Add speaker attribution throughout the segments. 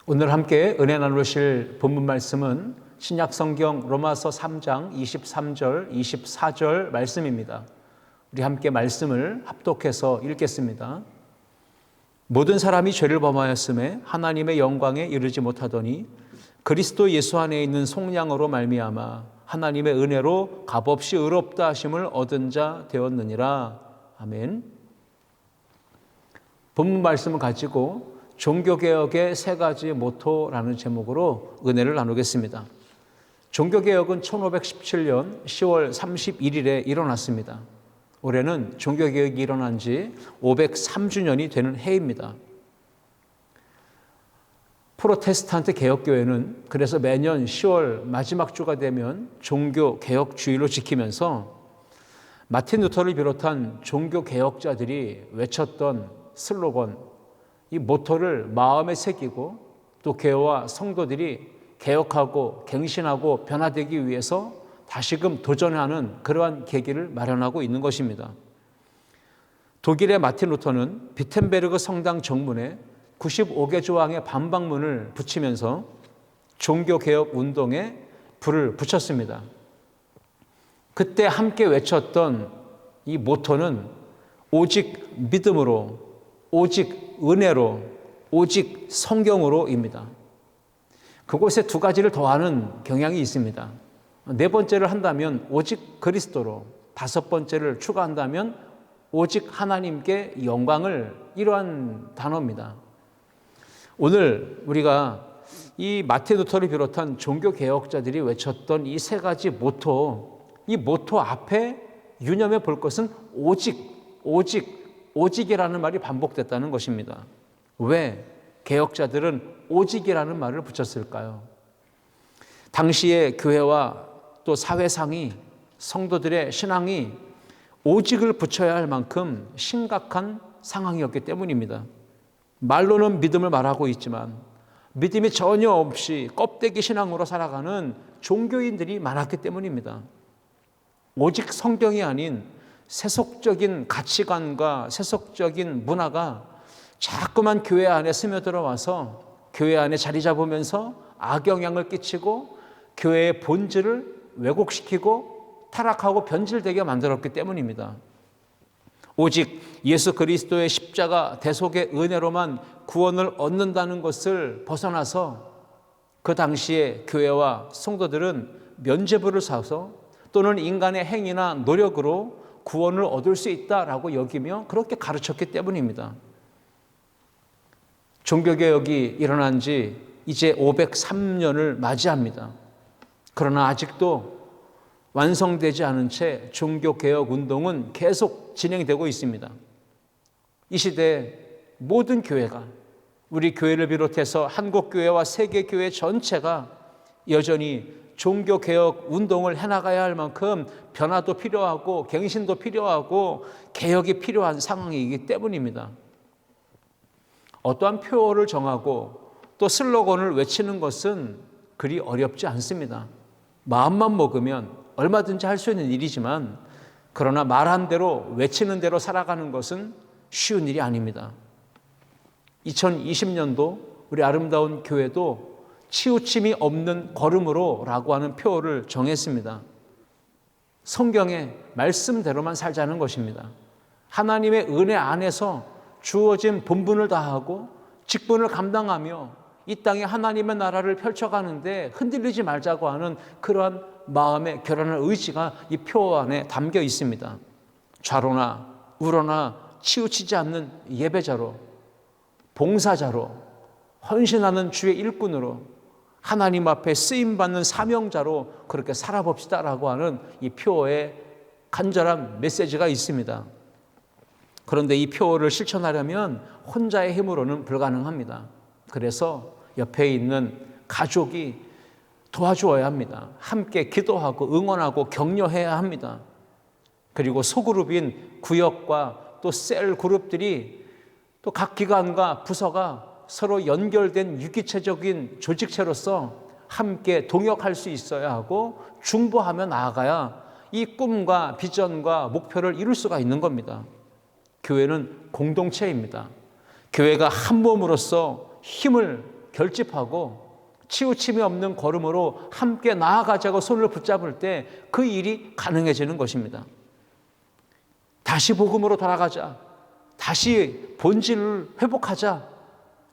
Speaker 1: 오늘 함께 은혜 나누실 본문 말씀은 신약성경 로마서 3장 23절, 24절 말씀입니다. 우리 함께 말씀을 합독해서 읽겠습니다. 모든 사람이 죄를 범하였음에 하나님의 영광에 이르지 못하더니 그리스도 예수 안에 있는 속량으로 말미암아 하나님의 은혜로 값없이 의롭다 하심을 얻은 자 되었느니라. 아멘. 본문 말씀을 가지고 종교개혁의 세 가지 모토라는 제목으로 은혜를 나누겠습니다. 종교개혁은 1517년 10월 31일에 일어났습니다. 올해는 종교개혁이 일어난 지 503주년이 되는 해입니다. 프로테스탄트 개혁교회는 그래서 매년 10월 마지막 주가 되면 종교개혁주의로 지키면서 마틴 루터를 비롯한 종교개혁자들이 외쳤던 슬로건, 이 모토를 마음에 새기고 또 교회와 성도들이 개혁하고 갱신하고 변화되기 위해서 다시금 도전하는 그러한 계기를 마련하고 있는 것입니다. 독일의 마틴 루터는 비텐베르그 성당 정문에 95개 조항의 반박문을 붙이면서 종교개혁 운동에 불을 붙였습니다. 그때 함께 외쳤던 이 모토는 오직 믿음으로, 오직 은혜로, 오직 성경으로입니다. 그곳에 두 가지를 더하는 경향이 있습니다. 네 번째를 한다면 오직 그리스도로, 다섯 번째를 추가한다면 오직 하나님께 영광을, 이러한 단어입니다. 오늘 우리가 이 마틴 루터를 비롯한 종교개혁자들이 외쳤던 이 세 가지 모토, 이 모토 앞에 유념해 볼 것은 오직이라는 말이 반복됐다는 것입니다. 왜 개혁자들은 오직이라는 말을 붙였을까요? 당시의 교회와 또 사회상이, 성도들의 신앙이 오직을 붙여야 할 만큼 심각한 상황이었기 때문입니다. 말로는 믿음을 말하고 있지만 믿음이 전혀 없이 껍데기 신앙으로 살아가는 종교인들이 많았기 때문입니다. 오직 성경이 아닌 세속적인 가치관과 세속적인 문화가 자꾸만 교회 안에 스며들어와서 교회 안에 자리 잡으면서 악영향을 끼치고 교회의 본질을 왜곡시키고 타락하고 변질되게 만들었기 때문입니다. 오직 예수 그리스도의 십자가 대속의 은혜로만 구원을 얻는다는 것을 벗어나서 그 당시에 교회와 성도들은 면죄부를 사서 또는 인간의 행위나 노력으로 구원을 얻을 수 있다라고 여기며 그렇게 가르쳤기 때문입니다. 종교개혁이 일어난 지 이제 503년을 맞이합니다. 그러나 아직도 완성되지 않은 채 종교개혁 운동은 계속 진행되고 있습니다. 이 시대에 모든 교회가, 우리 교회를 비롯해서 한국교회와 세계교회 전체가 여전히 종교개혁 운동을 해나가야 할 만큼 변화도 필요하고 갱신도 필요하고 개혁이 필요한 상황이기 때문입니다. 어떠한 표어를 정하고 또 슬로건을 외치는 것은 그리 어렵지 않습니다. 마음만 먹으면 얼마든지 할 수 있는 일이지만 그러나 말한 대로 외치는 대로 살아가는 것은 쉬운 일이 아닙니다. 2020년도 우리 아름다운 교회도 치우침이 없는 걸음으로 라고 하는 표어를 정했습니다. 성경의 말씀대로만 살자는 것입니다. 하나님의 은혜 안에서 주어진 본분을 다하고 직분을 감당하며 이 땅에 하나님의 나라를 펼쳐가는데 흔들리지 말자고 하는 그러한 마음의 결연한 의지가 이 표 안에 담겨 있습니다. 좌로나 우로나 치우치지 않는 예배자로, 봉사자로, 헌신하는 주의 일꾼으로, 하나님 앞에 쓰임받는 사명자로 그렇게 살아봅시다라고 하는 이 표어에 간절한 메시지가 있습니다. 그런데 이 표어를 실천하려면 혼자의 힘으로는 불가능합니다. 그래서 옆에 있는 가족이 도와주어야 합니다. 함께 기도하고 응원하고 격려해야 합니다. 그리고 소그룹인 구역과 또 셀 그룹들이 또 각 기관과 부서가 서로 연결된 유기체적인 조직체로서 함께 동역할 수 있어야 하고 중보하며 나아가야 이 꿈과 비전과 목표를 이룰 수가 있는 겁니다. 교회는 공동체입니다. 교회가 한 몸으로서 힘을 결집하고 치우침이 없는 걸음으로 함께 나아가자고 손을 붙잡을 때 그 일이 가능해지는 것입니다. 다시 복음으로 돌아가자. 다시 본질을 회복하자.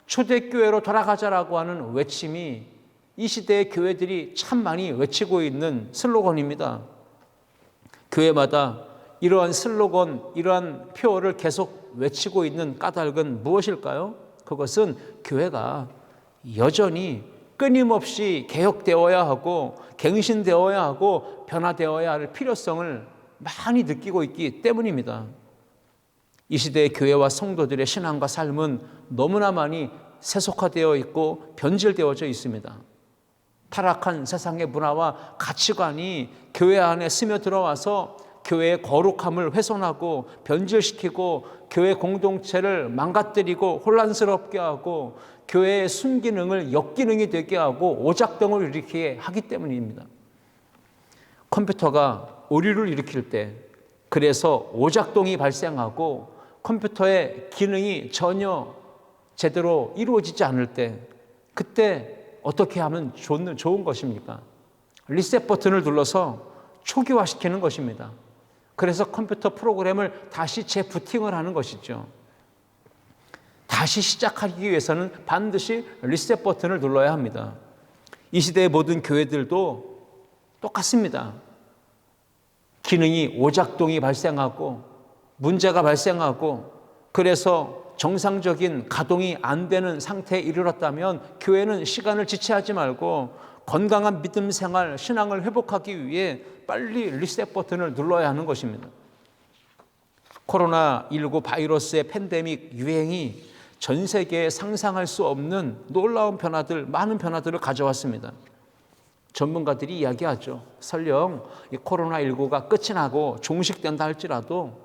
Speaker 1: 초대교회로 돌아가자라고 하는 외침이 이 시대의 교회들이 참 많이 외치고 있는 슬로건입니다. 교회마다 이러한 슬로건, 이러한 표어를 계속 외치고 있는 까닭은 무엇일까요? 그것은 교회가 여전히 끊임없이 개혁되어야 하고 갱신되어야 하고 변화되어야 할 필요성을 많이 느끼고 있기 때문입니다. 이 시대의 교회와 성도들의 신앙과 삶은 너무나 많이 세속화되어 있고 변질되어져 있습니다. 타락한 세상의 문화와 가치관이 교회 안에 스며들어와서 교회의 거룩함을 훼손하고 변질시키고 교회 공동체를 망가뜨리고 혼란스럽게 하고 교회의 순기능을 역기능이 되게 하고 오작동을 일으키게 하기 때문입니다. 컴퓨터가 오류를 일으킬 때, 그래서 오작동이 발생하고 컴퓨터의 기능이 전혀 제대로 이루어지지 않을 때, 그때 어떻게 하면 좋은 것입니까? 리셋 버튼을 눌러서 초기화시키는 것입니다. 그래서 컴퓨터 프로그램을 다시 재부팅을 하는 것이죠. 다시 시작하기 위해서는 반드시 리셋 버튼을 눌러야 합니다. 이 시대의 모든 교회들도 똑같습니다. 기능이 오작동이 발생하고 문제가 발생하고 그래서 정상적인 가동이 안 되는 상태에 이르렀다면 교회는 시간을 지체하지 말고 건강한 믿음 생활, 신앙을 회복하기 위해 빨리 리셋 버튼을 눌러야 하는 것입니다. 코로나19 바이러스의 팬데믹 유행이 전 세계에 상상할 수 없는 놀라운 변화들, 많은 변화들을 가져왔습니다. 전문가들이 이야기하죠. 설령 이 코로나19가 끝이 나고 종식된다 할지라도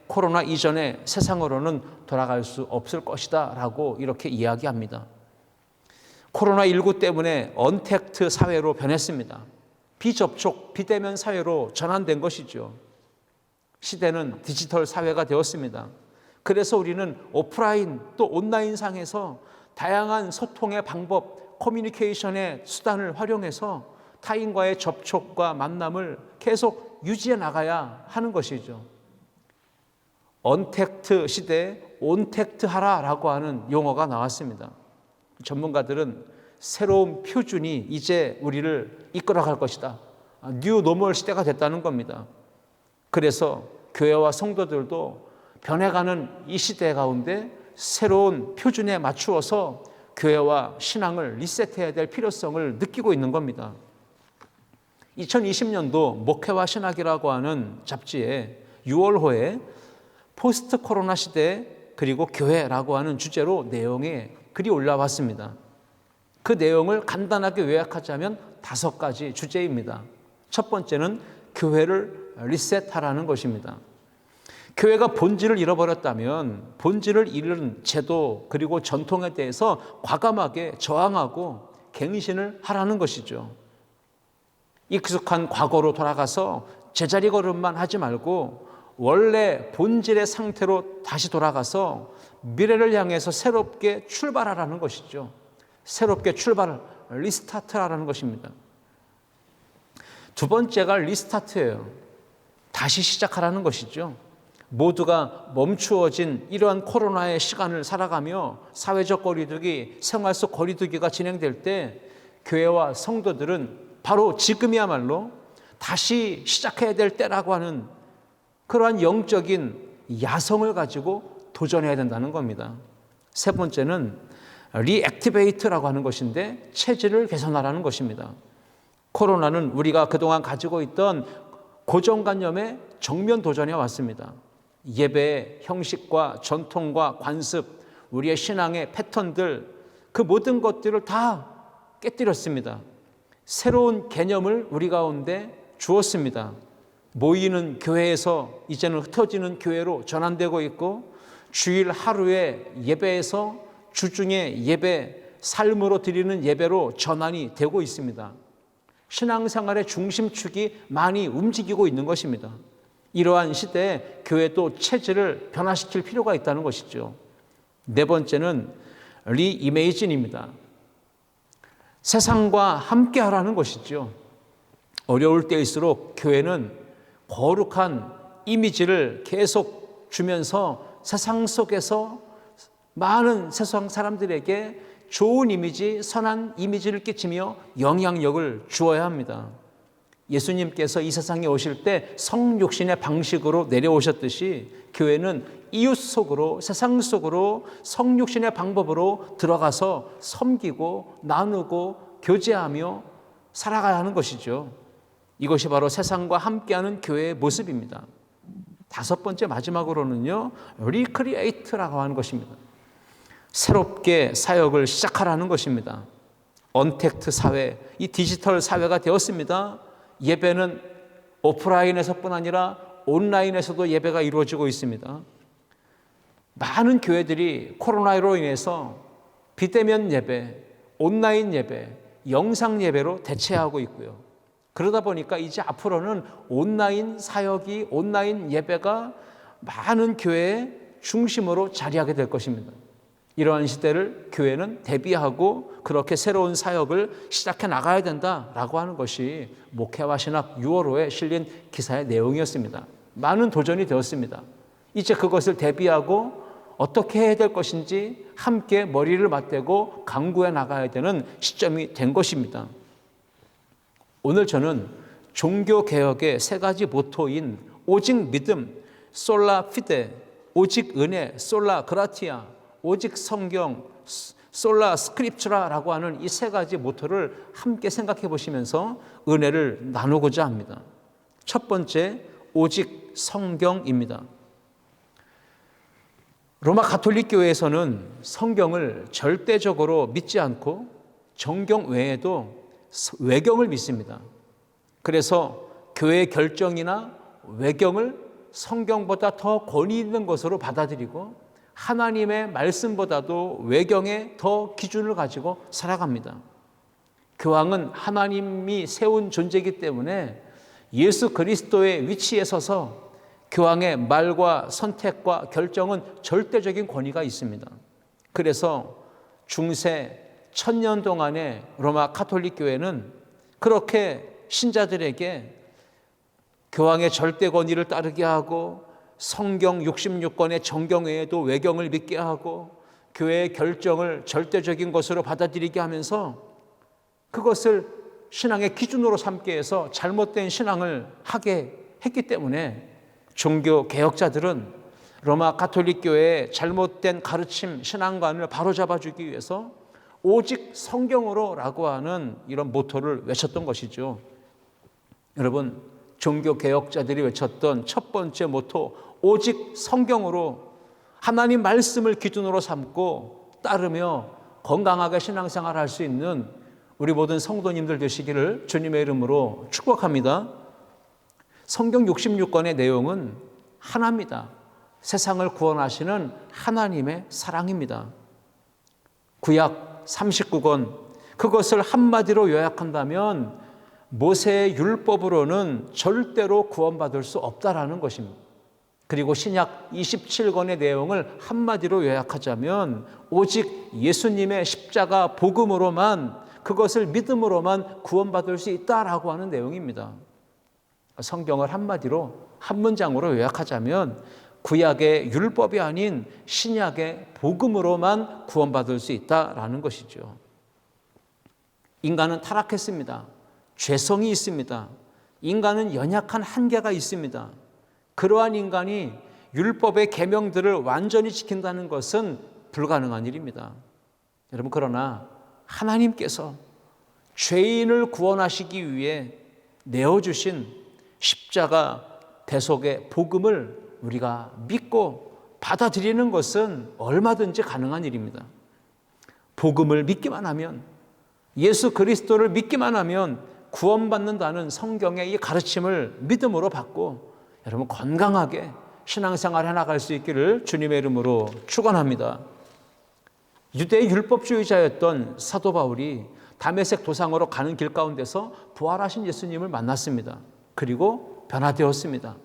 Speaker 1: 코로나 이전의 세상으로는 돌아갈 수 없을 것이다 라고 이렇게 이야기합니다. 코로나19 때문에 언택트 사회로 변했습니다. 비접촉, 비대면 사회로 전환된 것이죠. 시대는 디지털 사회가 되었습니다. 그래서 우리는 오프라인 또 온라인 상에서 다양한 소통의 방법, 커뮤니케이션의 수단을 활용해서 타인과의 접촉과 만남을 계속 유지해 나가야 하는 것이죠. 언택트 시대에 온택트 하라라고 하는 용어가 나왔습니다. 전문가들은 새로운 표준이 이제 우리를 이끌어갈 것이다. 뉴 노멀 시대가 됐다는 겁니다. 그래서 교회와 성도들도 변해가는 이 시대 가운데 새로운 표준에 맞추어서 교회와 신앙을 리셋해야 될 필요성을 느끼고 있는 겁니다. 2020년도 목회와 신학이라고 하는 잡지에 6월호에 포스트 코로나 시대 그리고 교회라고 하는 주제로 내용에 글이 올라왔습니다. 그 내용을 간단하게 요약하자면 5가지 주제입니다. 첫 번째는 교회를 리셋하라는 것입니다. 교회가 본질을 잃어버렸다면 본질을 잃은 제도 그리고 전통에 대해서 과감하게 저항하고 갱신을 하라는 것이죠. 익숙한 과거로 돌아가서 제자리 걸음만 하지 말고 원래 본질의 상태로 다시 돌아가서 미래를 향해서 새롭게 출발하라는 것이죠. 새롭게 출발을 리스타트하라는 것입니다. 두 번째가 리스타트예요. 다시 시작하라는 것이죠. 모두가 멈추어진 이러한 코로나의 시간을 살아가며 사회적 거리두기, 생활 속 거리두기가 진행될 때 교회와 성도들은 바로 지금이야말로 다시 시작해야 될 때라고 하는 그러한 영적인 야성을 가지고 도전해야 된다는 겁니다. 세 번째는 리액티베이트라고 하는 것인데 체질을 개선하라는 것입니다. 코로나는 우리가 그동안 가지고 있던 고정관념에 정면 도전해 왔습니다. 예배의 형식과 전통과 관습, 우리의 신앙의 패턴들, 그 모든 것들을 다 깨뜨렸습니다. 새로운 개념을 우리 가운데 주었습니다. 모이는 교회에서 이제는 흩어지는 교회로 전환되고 있고 주일 하루의 예배에서 주중의 예배, 삶으로 드리는 예배로 전환이 되고 있습니다. 신앙생활의 중심축이 많이 움직이고 있는 것입니다. 이러한 시대에 교회도 체질을 변화시킬 필요가 있다는 것이죠. 네 번째는 리이메이진입니다. 세상과 함께 하라는 것이죠. 어려울 때일수록 교회는 거룩한 이미지를 계속 주면서 세상 속에서 많은 세상 사람들에게 좋은 이미지, 선한 이미지를 끼치며 영향력을 주어야 합니다. 예수님께서 이 세상에 오실 때 성육신의 방식으로 내려오셨듯이 교회는 이웃 속으로, 세상 속으로 성육신의 방법으로 들어가서 섬기고 나누고 교제하며 살아가야 하는 것이죠. 이것이 바로 세상과 함께하는 교회의 모습입니다. 다섯 번째, 마지막으로는요, 리크리에이트라고 하는 것입니다. 새롭게 사역을 시작하라는 것입니다. 언택트 사회, 이 디지털 사회가 되었습니다. 예배는 오프라인에서뿐 아니라 온라인에서도 예배가 이루어지고 있습니다. 많은 교회들이 코로나로 인해서 비대면 예배, 온라인 예배, 영상 예배로 대체하고 있고요. 그러다 보니까 이제 앞으로는 온라인 사역이, 온라인 예배가 많은 교회의 중심으로 자리하게 될 것입니다. 이러한 시대를 교회는 대비하고 그렇게 새로운 사역을 시작해 나가야 된다라고 하는 것이 목회와 신학 6월호에 실린 기사의 내용이었습니다. 많은 도전이 되었습니다. 이제 그것을 대비하고 어떻게 해야 될 것인지 함께 머리를 맞대고 강구해 나가야 되는 시점이 된 것입니다. 오늘 저는 종교개혁의 세 가지 모토인 오직 믿음, 솔라 피데, 오직 은혜, 솔라 그라티아, 오직 성경, 솔라 스크립추라라고 하는 이 세 가지 모토를 함께 생각해 보시면서 은혜를 나누고자 합니다. 첫 번째, 오직 성경입니다. 로마 가톨릭 교회에서는 성경을 절대적으로 믿지 않고 정경 외에도 외경을 믿습니다. 그래서 교회의 결정이나 외경을 성경보다 더 권위 있는 것으로 받아들이고 하나님의 말씀보다도 외경에 더 기준을 가지고 살아갑니다. 교황은 하나님이 세운 존재이기 때문에 예수 그리스도의 위치에 서서 교황의 말과 선택과 결정은 절대적인 권위가 있습니다. 그래서 중세 1000년 동안의 로마 가톨릭 교회는 그렇게 신자들에게 교황의 절대 권위를 따르게 하고 성경 66권의 정경 외에도 외경을 믿게 하고 교회의 결정을 절대적인 것으로 받아들이게 하면서 그것을 신앙의 기준으로 삼게 해서 잘못된 신앙을 하게 했기 때문에 종교 개혁자들은 로마 가톨릭 교회의 잘못된 가르침, 신앙관을 바로잡아주기 위해서 오직 성경으로라고 하는 이런 모토를 외쳤던 것이죠. 여러분, 종교 개혁자들이 외쳤던 첫 번째 모토, 오직 성경으로 하나님 말씀을 기준으로 삼고 따르며 건강하게 신앙생활을 할 수 있는 우리 모든 성도님들 되시기를 주님의 이름으로 축복합니다. 성경 66권의 내용은 하나입니다. 세상을 구원하시는 하나님의 사랑입니다. 구약 39권, 그것을 한마디로 요약한다면 모세의 율법으로는 절대로 구원받을 수 없다라는 것입니다. 그리고 신약 27권의 내용을 한마디로 요약하자면 오직 예수님의 십자가 복음으로만, 그것을 믿음으로만 구원받을 수 있다라고 하는 내용입니다. 성경을 한마디로, 한 문장으로 요약하자면 구약의 율법이 아닌 신약의 복음으로만 구원받을 수 있다라는 것이죠. 인간은 타락했습니다. 죄성이 있습니다. 인간은 연약한 한계가 있습니다. 그러한 인간이 율법의 계명들을 완전히 지킨다는 것은 불가능한 일입니다. 여러분, 그러나 하나님께서 죄인을 구원하시기 위해 내어주신 십자가 대속의 복음을 우리가 믿고 받아들이는 것은 얼마든지 가능한 일입니다. 복음을 믿기만 하면, 예수 그리스도를 믿기만 하면 구원받는다는 성경의 이 가르침을 믿음으로 받고 여러분 건강하게 신앙생활 해나갈 수 있기를 주님의 이름으로 축원합니다. 유대 율법주의자였던 사도 바울이 다메섹 도상으로 가는 길 가운데서 부활하신 예수님을 만났습니다. 그리고 변화되었습니다.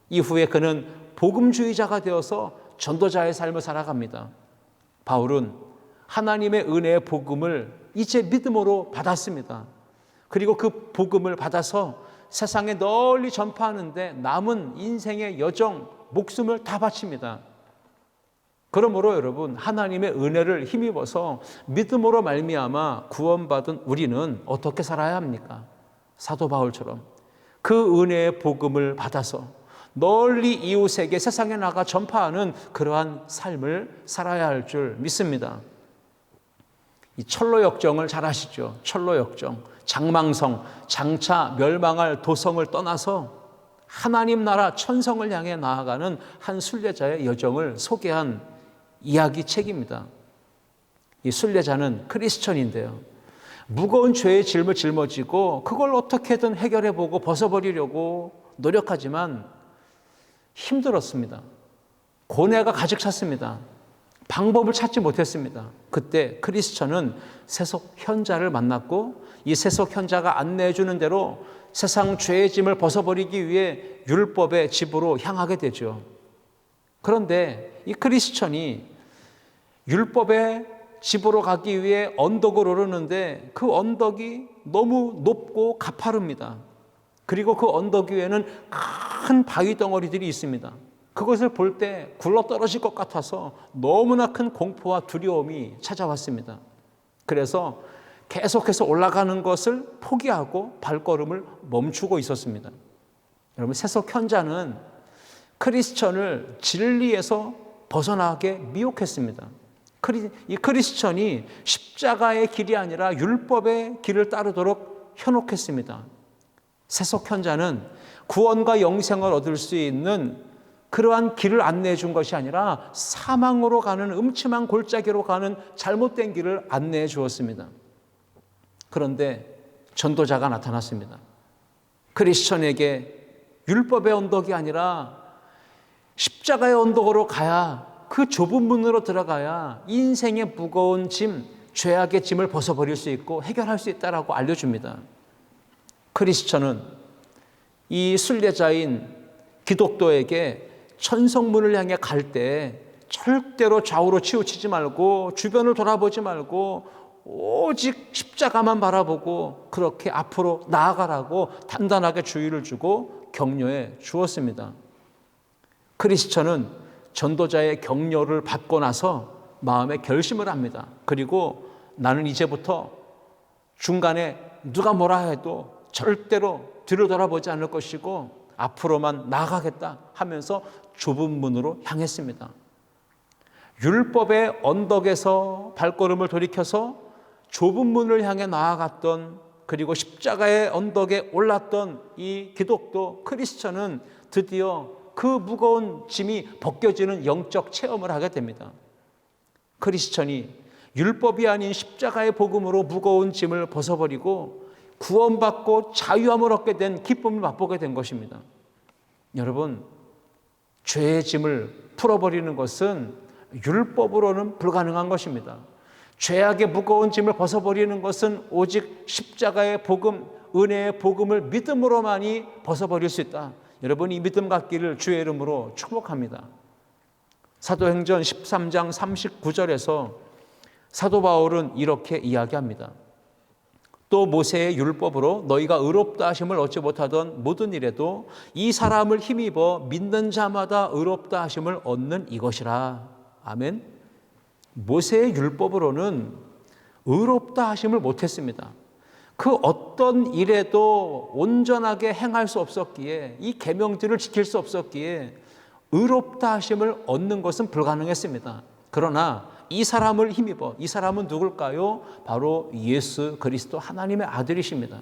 Speaker 1: 이후에 그는 복음주의자가 되어서 전도자의 삶을 살아갑니다. 바울은 하나님의 은혜의 복음을 이제 믿음으로 받았습니다. 그리고 그 복음을 받아서 세상에 널리 전파하는데 남은 인생의 여정, 목숨을 다 바칩니다. 그러므로 여러분, 하나님의 은혜를 힘입어서 믿음으로 말미암아 구원받은 우리는 어떻게 살아야 합니까? 사도 바울처럼 그 은혜의 복음을 받아서 널리 이웃에게 세상에 나가 전파하는 그러한 삶을 살아야 할 줄 믿습니다. 이 철로 역정을 잘 아시죠? 철로 역정, 장망성, 장차 멸망할 도성을 떠나서 하나님 나라 천성을 향해 나아가는 한 순례자의 여정을 소개한 이야기 책입니다. 이 순례자는 크리스천인데요, 무거운 죄의 짐을 짊어지고 그걸 어떻게든 해결해보고 벗어버리려고 노력하지만 힘들었습니다. 고뇌가 가득 찼습니다. 방법을 찾지 못했습니다. 그때 크리스천은 세속 현자를 만났고 이 세속 현자가 안내해 주는 대로 세상 죄의 짐을 벗어버리기 위해 율법의 집으로 향하게 되죠. 그런데 이 크리스천이 율법의 집으로 가기 위해 언덕을 오르는데 그 언덕이 너무 높고 가파릅니다. 그리고 그 언덕 위에는 큰 바위 덩어리들이 있습니다. 그것을 볼 때 굴러 떨어질 것 같아서 너무나 큰 공포와 두려움이 찾아왔습니다. 그래서 계속해서 올라가는 것을 포기하고 발걸음을 멈추고 있었습니다. 여러분, 세속 현자는 크리스천을 진리에서 벗어나게 미혹했습니다. 이 크리스천이 십자가의 길이 아니라 율법의 길을 따르도록 현혹했습니다. 세속 현자는 구원과 영생을 얻을 수 있는 그러한 길을 안내해 준 것이 아니라 사망으로 가는 음침한 골짜기로 가는 잘못된 길을 안내해 주었습니다. 그런데 전도자가 나타났습니다. 크리스천에게 율법의 언덕이 아니라 십자가의 언덕으로 가야, 그 좁은 문으로 들어가야 인생의 무거운 짐, 죄악의 짐을 벗어버릴 수 있고 해결할 수 있다라고 알려줍니다. 크리스천은 이 순례자인 기독도에게 천성문을 향해 갈 때 절대로 좌우로 치우치지 말고 주변을 돌아보지 말고 오직 십자가만 바라보고 그렇게 앞으로 나아가라고 단단하게 주의를 주고 격려해 주었습니다. 크리스천은 전도자의 격려를 받고 나서 마음에 결심을 합니다. 그리고 나는 이제부터 중간에 누가 뭐라 해도 절대로 뒤를 돌아보지 않을 것이고 앞으로만 나아가겠다 하면서 좁은 문으로 향했습니다. 율법의 언덕에서 발걸음을 돌이켜서 좁은 문을 향해 나아갔던, 그리고 십자가의 언덕에 올랐던 이 기독도 크리스천은 드디어 그 무거운 짐이 벗겨지는 영적 체험을 하게 됩니다. 크리스천이 율법이 아닌 십자가의 복음으로 무거운 짐을 벗어버리고 구원받고 자유함을 얻게 된 기쁨을 맛보게 된 것입니다. 여러분, 죄의 짐을 풀어버리는 것은 율법으로는 불가능한 것입니다. 죄악의 무거운 짐을 벗어버리는 것은 오직 십자가의 복음, 은혜의 복음을 믿음으로만이 벗어버릴 수 있다. 여러분, 이 믿음 갖기를 주의 이름으로 축복합니다. 사도행전 13장 39절에서 사도 바울은 이렇게 이야기합니다. 또 모세의 율법으로 너희가 의롭다 하심을 얻지 못하던 모든 일에도 이 사람을 힘입어 믿는 자마다 의롭다 하심을 얻는 이것이라. 아멘. 모세의 율법으로는 의롭다 하심을 못했습니다. 그 어떤 일에도 온전하게 행할 수 없었기에, 이 계명들을 지킬 수 없었기에 의롭다 하심을 얻는 것은 불가능했습니다. 그러나 이 사람을 힘입어, 이 사람은 누굴까요? 바로 예수 그리스도 하나님의 아들이십니다.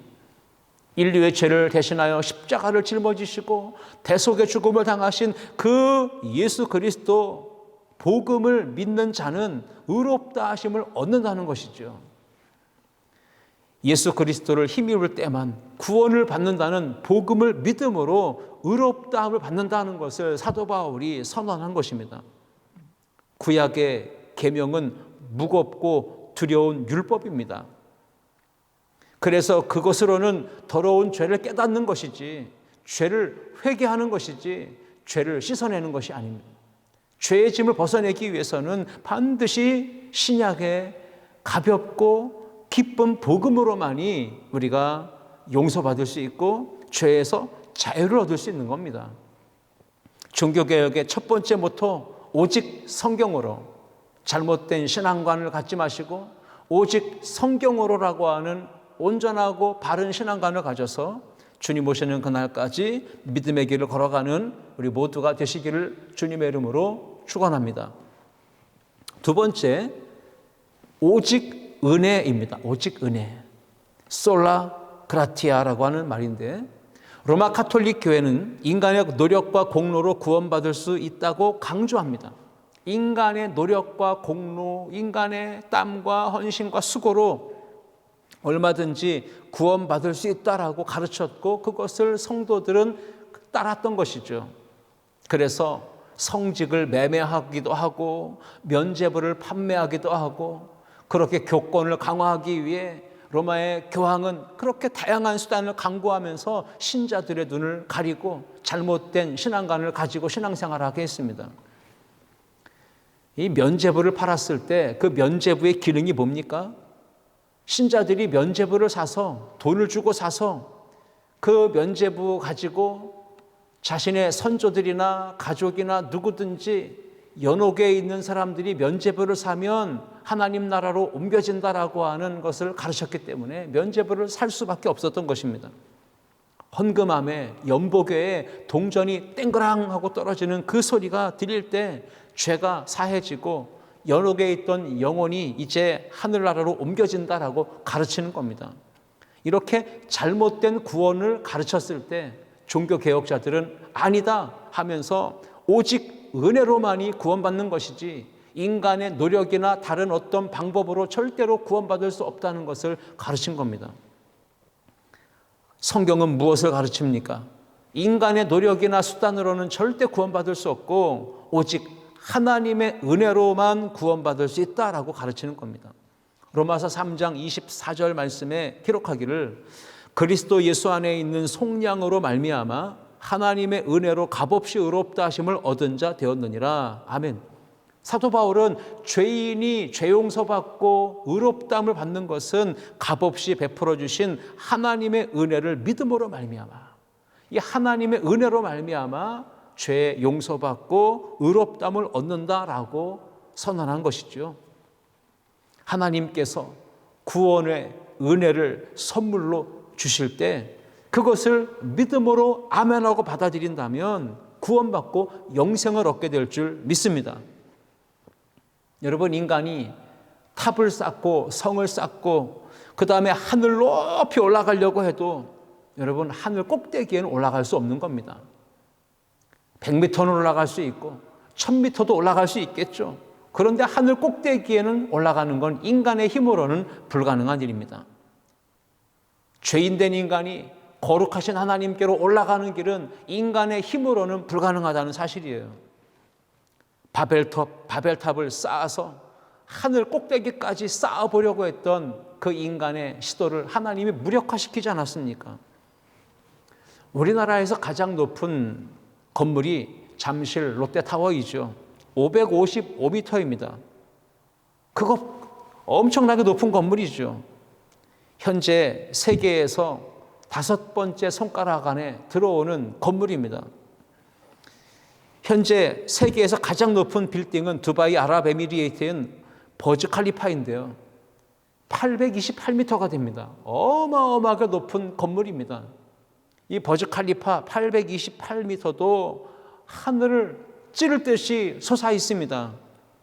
Speaker 1: 인류의 죄를 대신하여 십자가를 짊어지시고 대속의 죽음을 당하신 그 예수 그리스도 복음을 믿는 자는 의롭다 하심을 얻는다는 것이죠. 예수 그리스도를 힘입을 때만 구원을 받는다는 복음을 믿음으로 의롭다함을 받는다는 것을 사도 바울이 선언한 것입니다. 구약의 계명은 무겁고 두려운 율법입니다. 그래서 그것으로는 더러운 죄를 깨닫는 것이지, 죄를 회개하는 것이지, 죄를 씻어내는 것이 아닙니다. 죄의 짐을 벗어내기 위해서는 반드시 신약의 가볍고 기쁜 복음으로만이 우리가 용서받을 수 있고 죄에서 자유를 얻을 수 있는 겁니다. 종교개혁의 첫 번째 모토, 오직 성경으로, 잘못된 신앙관을 갖지 마시고 오직 성경으로라고 하는 온전하고 바른 신앙관을 가져서 주님 오시는 그날까지 믿음의 길을 걸어가는 우리 모두가 되시기를 주님의 이름으로 축원합니다. 두 번째, 오직 은혜입니다. 오직 은혜. 솔라 그라티아라고 하는 말인데, 로마 가톨릭 교회는 인간의 노력과 공로로 구원받을 수 있다고 강조합니다. 인간의 노력과 공로, 인간의 땀과 헌신과 수고로 얼마든지 구원받을 수 있다라고 가르쳤고 그것을 성도들은 따랐던 것이죠. 그래서 성직을 매매하기도 하고 면죄부를 판매하기도 하고 그렇게 교권을 강화하기 위해 로마의 교황은 그렇게 다양한 수단을 강구하면서 신자들의 눈을 가리고 잘못된 신앙관을 가지고 신앙생활하게 했습니다. 이 면죄부를 팔았을 때 그 면죄부의 기능이 뭡니까? 신자들이 면죄부를 사서 돈을 주고 사서 그 면죄부 가지고 자신의 선조들이나 가족이나 누구든지 연옥에 있는 사람들이 면죄부를 사면 하나님 나라로 옮겨진다라고 하는 것을 가르쳤기 때문에 면죄부를 살 수밖에 없었던 것입니다. 헌금함에 연복에 동전이 땡그랑 하고 떨어지는 그 소리가 들릴 때 죄가 사해지고 연옥에 있던 영혼이 이제 하늘나라로 옮겨진다라고 가르치는 겁니다. 이렇게 잘못된 구원을 가르쳤을 때 종교개혁자들은 아니다 하면서 오직 은혜로만이 구원받는 것이지 인간의 노력이나 다른 어떤 방법으로 절대로 구원받을 수 없다는 것을 가르친 겁니다. 성경은 무엇을 가르칩니까? 인간의 노력이나 수단으로는 절대 구원받을 수 없고 오직 하나님의 은혜로만 구원받을 수 있다라고 가르치는 겁니다. 로마서 3장 24절 말씀에 기록하기를 그리스도 예수 안에 있는 속량으로 말미암아 하나님의 은혜로 값없이 의롭다 하심을 얻은 자 되었느니라. 아멘. 사도 바울은 죄인이 죄 용서받고 의롭다함을 받는 것은 값없이 베풀어 주신 하나님의 은혜를 믿음으로 말미암아, 이 하나님의 은혜로 말미암아 죄 용서받고 의롭다함을 얻는다라고 선언한 것이죠. 하나님께서 구원의 은혜를 선물로 주실 때 그것을 믿음으로 아멘하고 받아들인다면 구원받고 영생을 얻게 될 줄 믿습니다. 여러분, 인간이 탑을 쌓고 성을 쌓고 그 다음에 하늘 높이 올라가려고 해도 여러분, 하늘 꼭대기에는 올라갈 수 없는 겁니다. 100m는 올라갈 수 있고 1000m도 올라갈 수 있겠죠. 그런데 하늘 꼭대기에는 올라가는 건 인간의 힘으로는 불가능한 일입니다. 죄인된 인간이 거룩하신 하나님께로 올라가는 길은 인간의 힘으로는 불가능하다는 사실이에요. 바벨탑을 쌓아서 하늘 꼭대기까지 쌓아보려고 했던 그 인간의 시도를 하나님이 무력화시키지 않았습니까? 우리나라에서 가장 높은 건물이 잠실 롯데타워이죠. 555m입니다. 그거 엄청나게 높은 건물이죠. 현재 세계에서 5번째 손가락 안에 들어오는 건물입니다. 현재 세계에서 가장 높은 빌딩은 두바이 아랍에미리트에 있는 버즈 칼리파인데요. 828m가 됩니다. 어마어마하게 높은 건물입니다. 이 버즈 칼리파 828m도 하늘을 찌를 듯이 솟아 있습니다.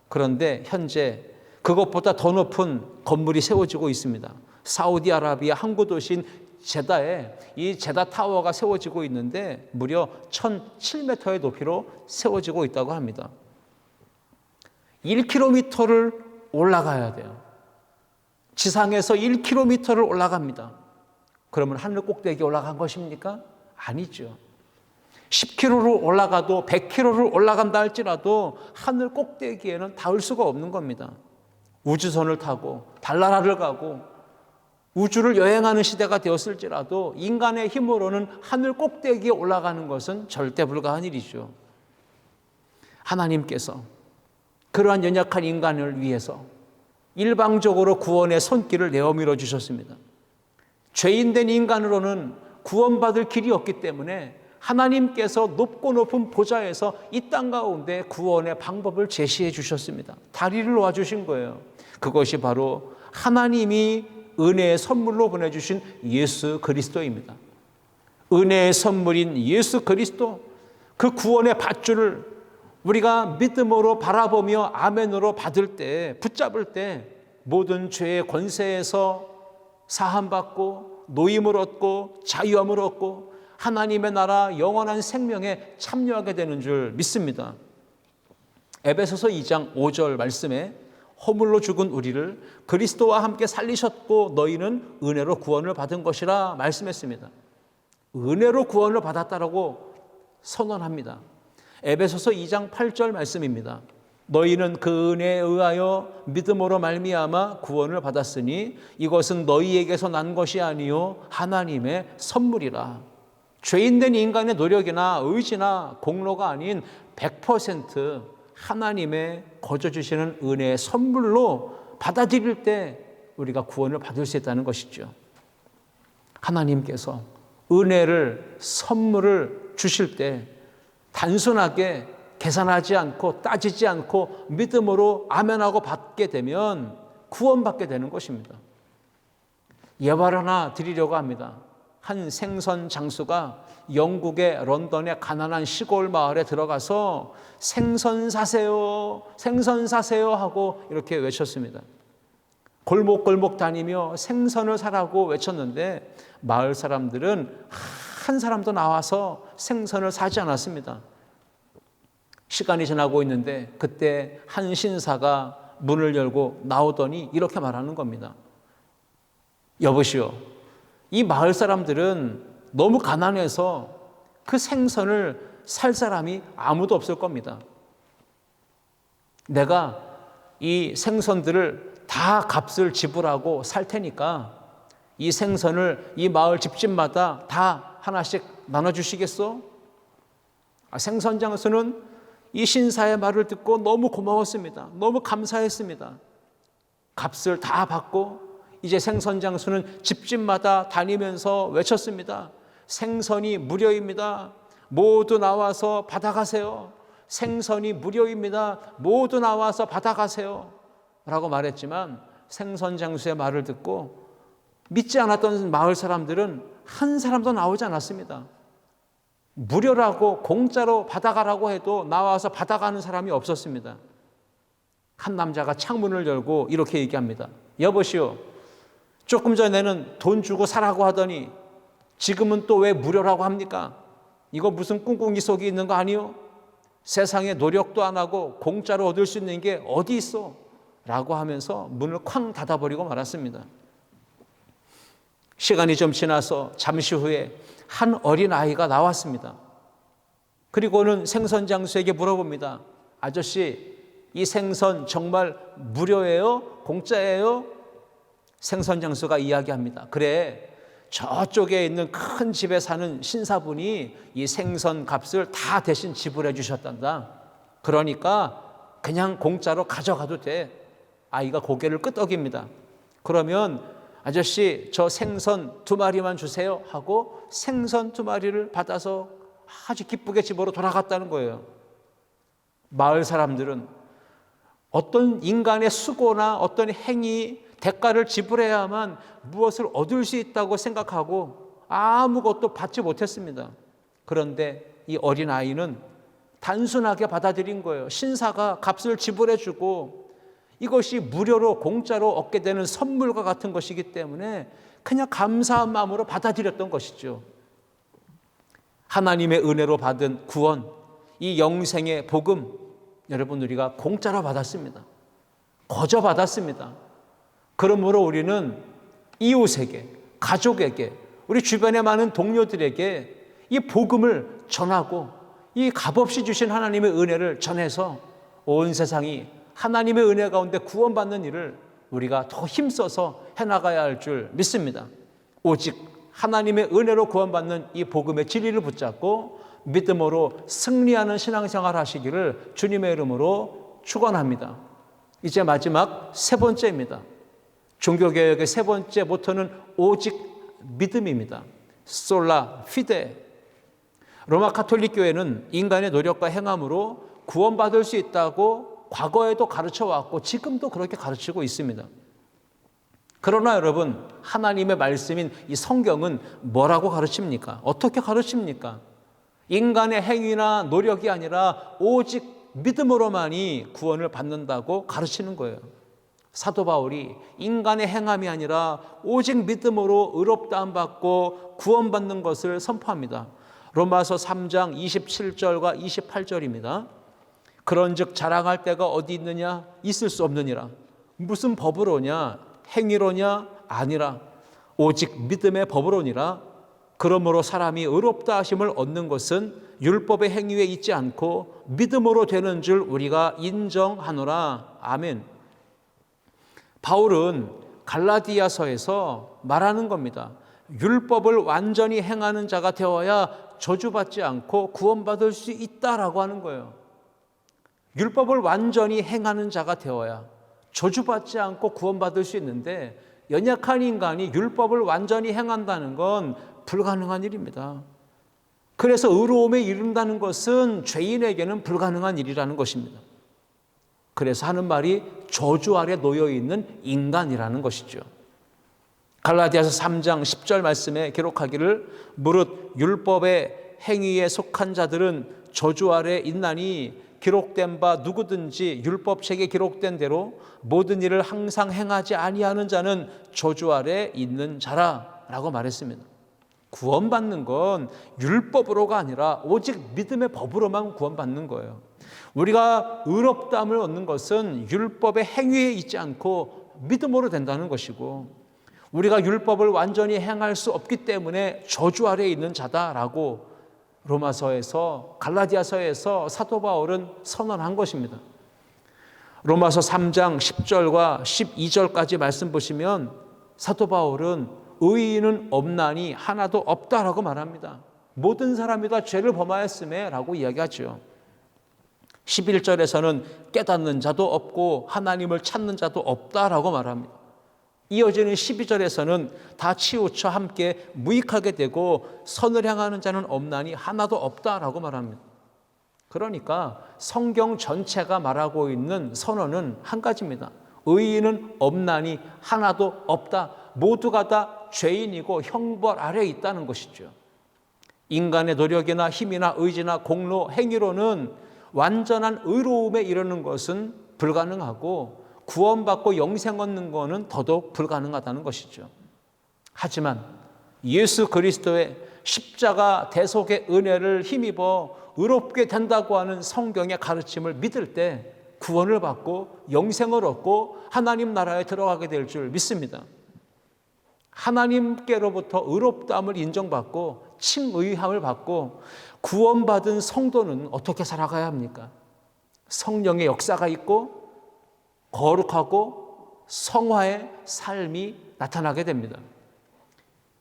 Speaker 1: 그런데 현재 그것보다 더 높은 건물이 세워지고 있습니다. 사우디아라비아 항구 도시인 제다에 이 제다 타워가 세워지고 있는데 무려 1007m의 높이로 세워지고 있다고 합니다. 1km를 올라가야 돼요. 지상에서 1km를 올라갑니다. 그러면 하늘 꼭대기에 올라간 것입니까? 아니죠. 10km로 올라가도 100km를 올라간다 할지라도 하늘 꼭대기에는 닿을 수가 없는 겁니다. 우주선을 타고 달나라를 가고 우주를 여행하는 시대가 되었을지라도 인간의 힘으로는 하늘 꼭대기에 올라가는 것은 절대 불가한 일이죠. 하나님께서 그러한 연약한 인간을 위해서 일방적으로 구원의 손길을 내어밀어 주셨습니다. 죄인된 인간으로는 구원받을 길이 없기 때문에 하나님께서 높고 높은 보좌에서 이 땅 가운데 구원의 방법을 제시해 주셨습니다. 다리를 놓아주신 거예요. 그것이 바로 하나님이 은혜의 선물로 보내주신 예수 그리스도입니다. 은혜의 선물인 예수 그리스도, 그 구원의 밧줄을 우리가 믿음으로 바라보며 아멘으로 받을 때, 붙잡을 때 모든 죄의 권세에서 사함받고 노임을 얻고 자유함을 얻고 하나님의 나라 영원한 생명에 참여하게 되는 줄 믿습니다. 에베소서 2장 5절 말씀에 허물로 죽은 우리를 그리스도와 함께 살리셨고 너희는 은혜로 구원을 받은 것이라 말씀했습니다. 은혜로 구원을 받았다라고 선언합니다. 에베소서 2장 8절 말씀입니다. 너희는 그 은혜에 의하여 믿음으로 말미암아 구원을 받았으니 이것은 너희에게서 난 것이 아니요 하나님의 선물이라. 죄인된 인간의 노력이나 의지나 공로가 아닌 100% 하나님의 거저 주시는 은혜의 선물로 받아들일 때 우리가 구원을 받을 수 있다는 것이죠. 하나님께서 은혜를, 선물을 주실 때 단순하게 계산하지 않고 따지지 않고 믿음으로 아멘하고 받게 되면 구원받게 되는 것입니다. 예화를 하나 드리려고 합니다. 한 생선 장수가 영국의 런던의 가난한 시골 마을에 들어가서 생선 사세요, 생선 사세요 하고 이렇게 외쳤습니다. 골목골목 다니며 생선을 사라고 외쳤는데 마을 사람들은 한 사람도 나와서 생선을 사지 않았습니다. 시간이 지나고 있는데 그때 한 신사가 문을 열고 나오더니 이렇게 말하는 겁니다. 여보시오, 이 마을 사람들은 너무 가난해서 그 생선을 살 사람이 아무도 없을 겁니다. 내가 이 생선들을 다 값을 지불하고 살 테니까 이 생선을 이 마을 집집마다 다 하나씩 나눠주시겠어? 생선 장수는 이 신사의 말을 듣고 너무 고마웠습니다. 너무 감사했습니다. 값을 다 받고 이제 생선 장수는 집집마다 다니면서 외쳤습니다. 생선이 무료입니다. 모두 나와서 받아가세요. 생선이 무료입니다. 모두 나와서 받아가세요. 라고 말했지만 생선 장수의 말을 듣고 믿지 않았던 마을 사람들은 한 사람도 나오지 않았습니다. 무료라고 공짜로 받아가라고 해도 나와서 받아가는 사람이 없었습니다. 한 남자가 창문을 열고 이렇게 얘기합니다. 여보시오, 조금 전에는 돈 주고 사라고 하더니 지금은 또 왜 무료라고 합니까? 이거 무슨 꿍꿍이 속이 있는 거 아니요? 세상에 노력도 안 하고 공짜로 얻을 수 있는 게 어디 있어? 라고 하면서 문을 쾅 닫아버리고 말았습니다. 시간이 좀 지나서 잠시 후에 한 어린아이가 나왔습니다. 그리고는 생선 장수에게 물어봅니다. 아저씨, 이 생선 정말 무료예요? 공짜예요? 생선 장수가 이야기합니다. 그래, 저쪽에 있는 큰 집에 사는 신사분이 이 생선 값을 다 대신 지불해 주셨단다. 그러니까 그냥 공짜로 가져가도 돼. 아이가 고개를 끄덕입니다. 그러면 아저씨, 저 생선 2마리만 주세요 하고 생선 2마리를 받아서 아주 기쁘게 집으로 돌아갔다는 거예요. 마을 사람들은 어떤 인간의 수고나 어떤 행위, 대가를 지불해야만 무엇을 얻을 수 있다고 생각하고 아무것도 받지 못했습니다. 그런데 이 어린아이는 단순하게 받아들인 거예요. 신사가 값을 지불해 주고 이것이 무료로 공짜로 얻게 되는 선물과 같은 것이기 때문에 그냥 감사한 마음으로 받아들였던 것이죠. 하나님의 은혜로 받은 구원, 이 영생의 복음, 여러분 우리가 공짜로 받았습니다. 거저 받았습니다. 그러므로 우리는 이웃에게, 가족에게, 우리 주변에 많은 동료들에게 이 복음을 전하고 이 값없이 주신 하나님의 은혜를 전해서 온 세상이 하나님의 은혜 가운데 구원받는 일을 우리가 더 힘써서 해나가야 할 줄 믿습니다. 오직 하나님의 은혜로 구원받는 이 복음의 진리를 붙잡고 믿음으로 승리하는 신앙생활 하시기를 주님의 이름으로 축원합니다. 이제 마지막 세 번째입니다. 종교개혁의 세 번째 모토는 오직 믿음입니다. 솔라 피데. 로마 가톨릭 교회는 인간의 노력과 행함으로 구원받을 수 있다고 과거에도 가르쳐왔고 지금도 그렇게 가르치고 있습니다. 그러나 여러분, 하나님의 말씀인 이 성경은 뭐라고 가르칩니까? 어떻게 가르칩니까? 인간의 행위나 노력이 아니라 오직 믿음으로만이 구원을 받는다고 가르치는 거예요. 사도 바울이 인간의 행함이 아니라 오직 믿음으로 의롭다함 받고 구원받는 것을 선포합니다. 로마서 3장 27절과 28절입니다. 그런즉 자랑할 데가 어디 있느냐? 있을 수 없느니라. 무슨 법으로냐? 행위로냐? 아니라 오직 믿음의 법으로니라. 그러므로 사람이 의롭다 하심을 얻는 것은 율법의 행위에 있지 않고 믿음으로 되는 줄 우리가 인정하노라. 아멘. 바울은 갈라디아서에서 말하는 겁니다. 율법을 완전히 행하는 자가 되어야 저주받지 않고 구원받을 수 있다라고 하는 거예요. 율법을 완전히 행하는 자가 되어야 저주받지 않고 구원받을 수 있는데 연약한 인간이 율법을 완전히 행한다는 건 불가능한 일입니다. 그래서 의로움에 이른다는 것은 죄인에게는 불가능한 일이라는 것입니다. 그래서 하는 말이 저주 아래 놓여 있는 인간이라는 것이죠. 갈라디아서 3장 10절 말씀에 기록하기를 무릇 율법의 행위에 속한 자들은 저주 아래 있나니 기록된 바 누구든지 율법책에 기록된 대로 모든 일을 항상 행하지 아니하는 자는 저주 아래 있는 자라라고 말했습니다. 구원받는 건 율법으로가 아니라 오직 믿음의 법으로만 구원받는 거예요. 우리가 의롭다함을 얻는 것은 율법의 행위에 있지 않고 믿음으로 된다는 것이고 우리가 율법을 완전히 행할 수 없기 때문에 저주 아래에 있는 자다라고 로마서에서 갈라디아서에서 사도 바울은 선언한 것입니다. 로마서 3장 10절과 12절까지 말씀 보시면 사도 바울은 의인은 없나니 하나도 없다라고 말합니다. 모든 사람이 다 죄를 범하였음에 라고 이야기하죠. 11절에서는 깨닫는 자도 없고 하나님을 찾는 자도 없다라고 말합니다. 이어지는 12절에서는 다 치우쳐 함께 무익하게 되고 선을 향하는 자는 없나니 하나도 없다라고 말합니다. 그러니까 성경 전체가 말하고 있는 선언은 한 가지입니다. 의인은 없나니 하나도 없다. 모두가 다 죄인이고 형벌 아래에 있다는 것이죠. 인간의 노력이나 힘이나 의지나 공로, 행위로는 완전한 의로움에 이르는 것은 불가능하고 구원받고 영생 얻는 것은 더더욱 불가능하다는 것이죠. 하지만 예수 그리스도의 십자가 대속의 은혜를 힘입어 의롭게 된다고 하는 성경의 가르침을 믿을 때 구원을 받고 영생을 얻고 하나님 나라에 들어가게 될 줄 믿습니다. 하나님께로부터 의롭다함을 인정받고 칭의함을 받고 구원받은 성도는 어떻게 살아가야 합니까? 성령의 역사가 있고 거룩하고 성화의 삶이 나타나게 됩니다.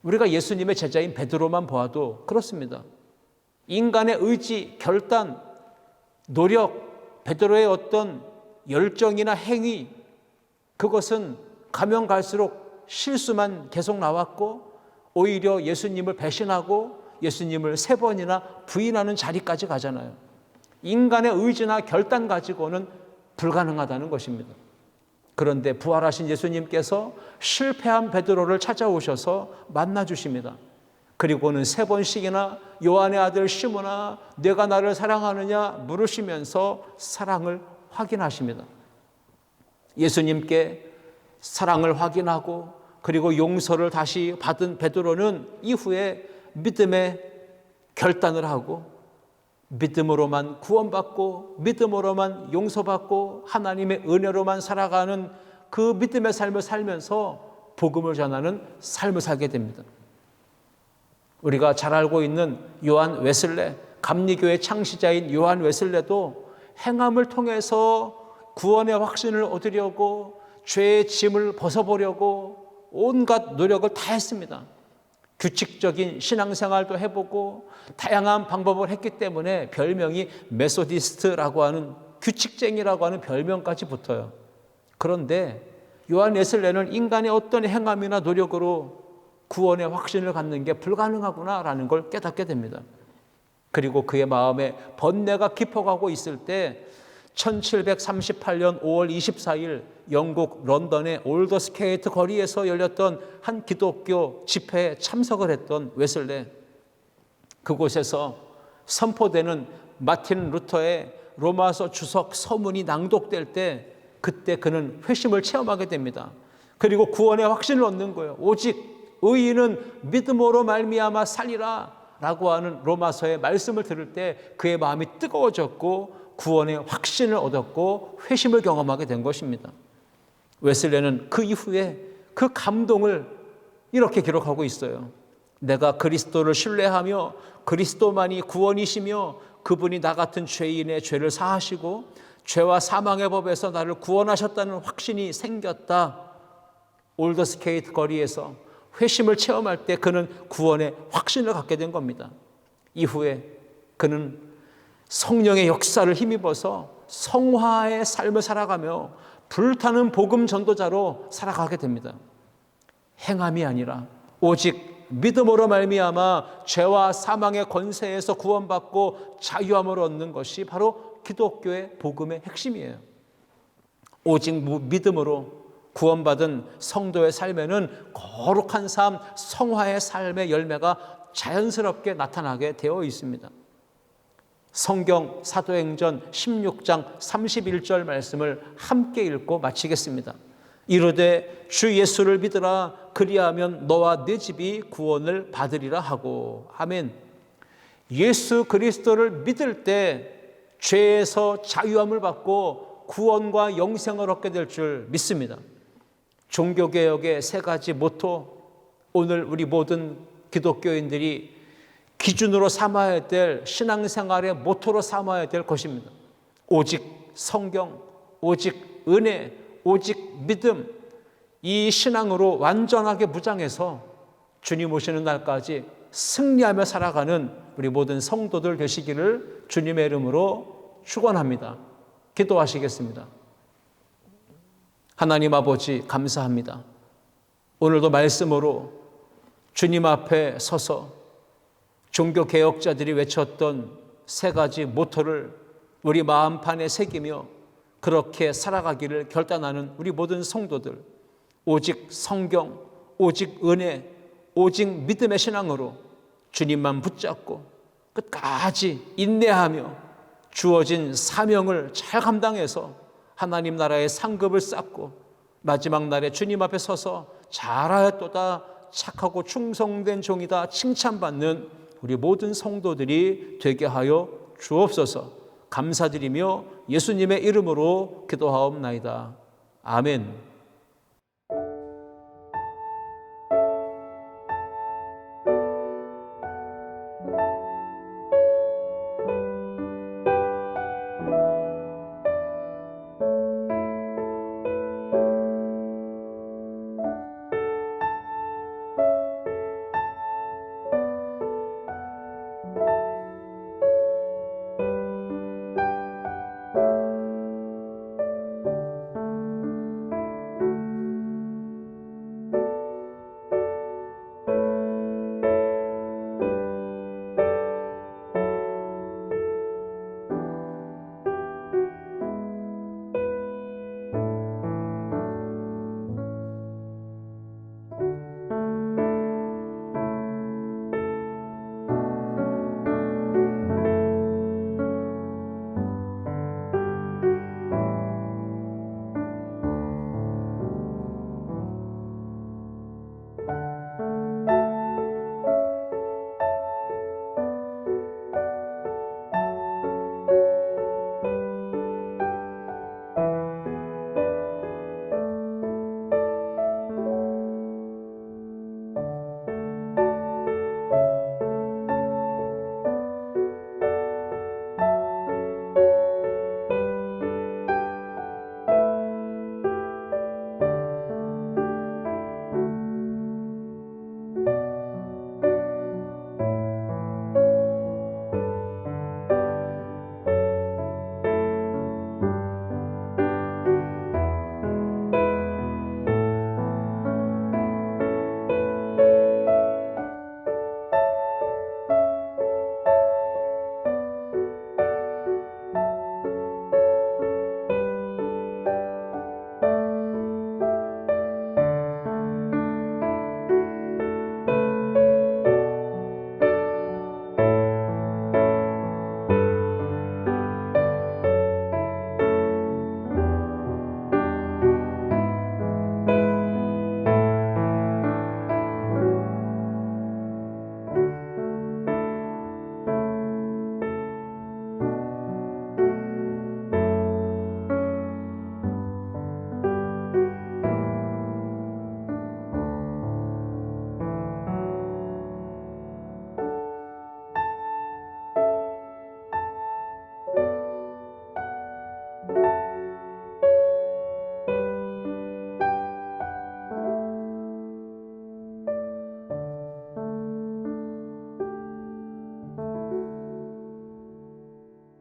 Speaker 1: 우리가 예수님의 제자인 베드로만 보아도 그렇습니다. 인간의 의지, 결단, 노력, 베드로의 어떤 열정이나 행위, 그것은 가면 갈수록 실수만 계속 나왔고 오히려 예수님을 배신하고 예수님을 3번이나 부인하는 자리까지 가잖아요. 인간의 의지나 결단 가지고는 불가능하다는 것입니다. 그런데 부활하신 예수님께서 실패한 베드로를 찾아오셔서 만나주십니다. 그리고는 3번씩이나 요한의 아들 시몬아 네가 나를 사랑하느냐 물으시면서 사랑을 확인하십니다. 예수님께 사랑을 확인하고 그리고 용서를 다시 받은 베드로는 이후에 믿음의 결단을 하고 믿음으로만 구원받고 믿음으로만 용서받고 하나님의 은혜로만 살아가는 그 믿음의 삶을 살면서 복음을 전하는 삶을 살게 됩니다. 우리가 잘 알고 있는 요한 웨슬레, 감리교의 창시자인 요한 웨슬레도 행함을 통해서 구원의 확신을 얻으려고 죄의 짐을 벗어보려고 온갖 노력을 다 했습니다. 규칙적인 신앙생활도 해보고 다양한 방법을 했기 때문에 별명이 메소디스트라고 하는, 규칙쟁이라고 하는 별명까지 붙어요. 그런데 요한 웨슬레는 인간의 어떤 행함이나 노력으로 구원의 확신을 갖는 게 불가능하구나라는 걸 깨닫게 됩니다. 그리고 그의 마음에 번뇌가 깊어가고 있을 때 1738년 5월 24일 영국 런던의 올더스케이트 거리에서 열렸던 한 기독교 집회에 참석을 했던 웨슬레, 그곳에서 선포되는 마틴 루터의 로마서 주석 서문이 낭독될 때 그때 그는 회심을 체험하게 됩니다. 그리고 구원의 확신을 얻는 거예요. 오직 의인은 믿음으로 말미암아 살리라 라고 하는 로마서의 말씀을 들을 때 그의 마음이 뜨거워졌고 구원의 확신을 얻었고 회심을 경험하게 된 것입니다. 웨슬레는 그 이후에 그 감동을 이렇게 기록하고 있어요. 내가 그리스도를 신뢰하며 그리스도만이 구원이시며 그분이 나 같은 죄인의 죄를 사하시고 죄와 사망의 법에서 나를 구원하셨다는 확신이 생겼다. 올더스케이트 거리에서 회심을 체험할 때 그는 구원의 확신을 갖게 된 겁니다. 이후에 그는 성령의 역사를 힘입어서 성화의 삶을 살아가며 불타는 복음 전도자로 살아가게 됩니다. 행함이 아니라 오직 믿음으로 말미암아 죄와 사망의 권세에서 구원받고 자유함을 얻는 것이 바로 기독교의 복음의 핵심이에요. 오직 믿음으로 구원받은 성도의 삶에는 거룩한 삶, 성화의 삶의 열매가 자연스럽게 나타나게 되어 있습니다. 성경 사도행전 16장 31절 말씀을 함께 읽고 마치겠습니다. 이르되 주 예수를 믿으라 그리하면 너와 네 집이 구원을 받으리라 하고. 아멘. 예수 그리스도를 믿을 때 죄에서 자유함을 받고 구원과 영생을 얻게 될 줄 믿습니다. 종교개혁의 세 가지 모토, 오늘 우리 모든 기독교인들이 기준으로 삼아야 될 신앙생활의 모토로 삼아야 될 것입니다. 오직 성경, 오직 은혜, 오직 믿음, 이 신앙으로 완전하게 무장해서 주님 오시는 날까지 승리하며 살아가는 우리 모든 성도들 되시기를 주님의 이름으로 축원합니다. 기도하시겠습니다. 하나님 아버지 감사합니다. 오늘도 말씀으로 주님 앞에 서서 종교개혁자들이 외쳤던 세 가지 모토를 우리 마음판에 새기며 그렇게 살아가기를 결단하는 우리 모든 성도들, 오직 성경, 오직 은혜, 오직 믿음의 신앙으로 주님만 붙잡고 끝까지 인내하며 주어진 사명을 잘 감당해서 하나님 나라의 상급을 쌓고 마지막 날에 주님 앞에 서서 잘하였도다, 착하고 충성된 종이다 칭찬받는 우리 모든 성도들이 되게 하여 주옵소서. 감사드리며 예수님의 이름으로 기도하옵나이다. 아멘.